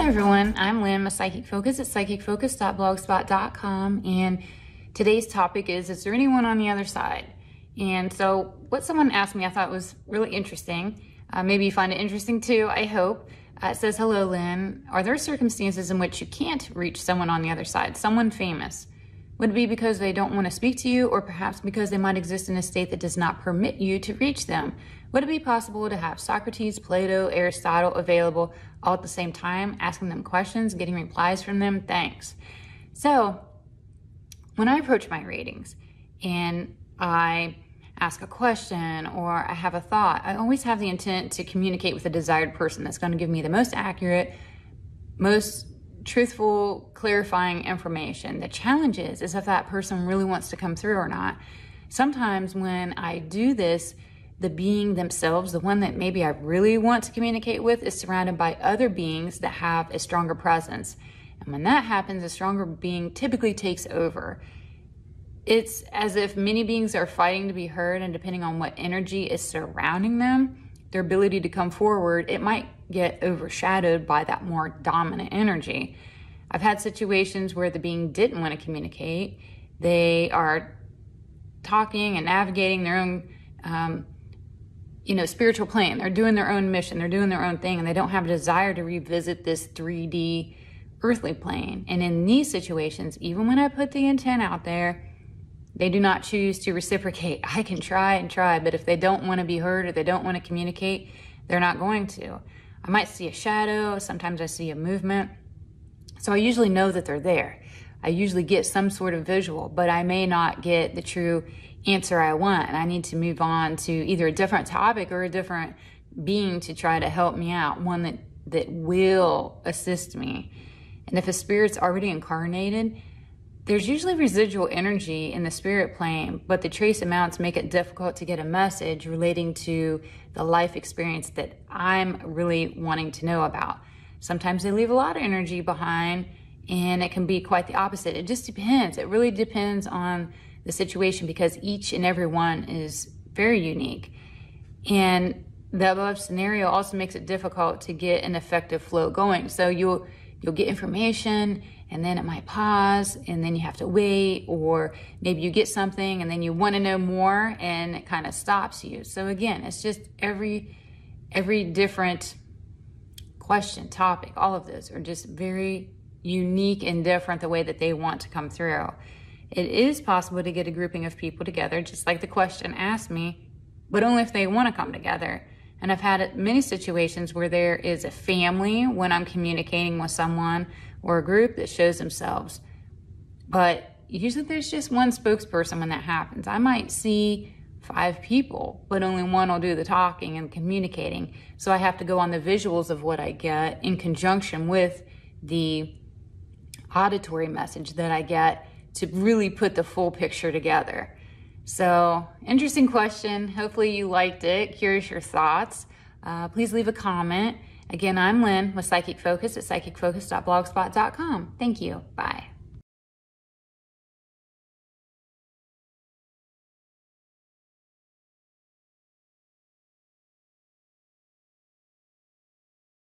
Hi everyone, I'm Lynn with Psychic Focus at psychicfocus.blogspot.com, and today's topic is there anyone on the other side? And so what someone asked me I thought was really interesting. Maybe you find it interesting too, I hope. It says, hello Lynn, are there circumstances in which you can't reach someone on the other side, someone famous? Would it be because they don't want to speak to you, or perhaps because they might exist in a state that does not permit you to reach them? Would it be possible to have Socrates, Plato, Aristotle available all at the same time, asking them questions, getting replies from them? Thanks. So when I approach my readings and I ask a question or I have a thought, I always have the intent to communicate with a desired person that's going to give me the most accurate, most truthful, clarifying information. The challenge is if that person really wants to come through or not. Sometimes when I do this, the being themselves, the one that maybe I really want to communicate with, is surrounded by other beings that have a stronger presence. And when that happens, a stronger being typically takes over. It's as if many beings are fighting to be heard, and depending on what energy is surrounding them, their ability to come forward, it might get overshadowed by that more dominant energy. I've had situations where the being didn't want to communicate. They are talking and navigating their own spiritual plane. They're doing their own mission. They're doing their own thing, and they don't have a desire to revisit this 3D earthly plane. And in these situations, even when I put the intent out there, they do not choose to reciprocate. I can try and try, but if they don't want to be heard or they don't want to communicate, they're not going to. I might see a shadow. Sometimes I see a movement. So I usually know that they're there. I usually get some sort of visual, but I may not get the true answer I want. And I need to move on to either a different topic or a different being to try to help me out, one that will assist me. And if a spirit's already incarnated, there's usually residual energy in the spirit plane, but the trace amounts make it difficult to get a message relating to the life experience that I'm really wanting to know about. Sometimes they leave a lot of energy behind, and it can be quite the opposite. It just depends. It really depends on the situation, because each and every one is very unique. And the above scenario also makes it difficult to get an effective flow going. So you'll get information, and then it might pause, and then you have to wait, or maybe you get something and then you want to know more and it kind of stops you. So again, it's just every different question, topic, all of those are just very unique and different the way that they want to come through. It is possible to get a grouping of people together, just like the question asked me, but only if they want to come together. And I've had many situations where there is a family when I'm communicating with someone, or a group that shows themselves. But usually there's just one spokesperson when that happens. I might see 5 people, but only one will do the talking and communicating. So I have to go on the visuals of what I get in conjunction with the auditory message that I get to really put the full picture together. So, interesting question. Hopefully you liked it. Curious your thoughts. Please leave a comment. Again, I'm Lynn with Psychic Focus at psychicfocus.blogspot.com. Thank you. Bye.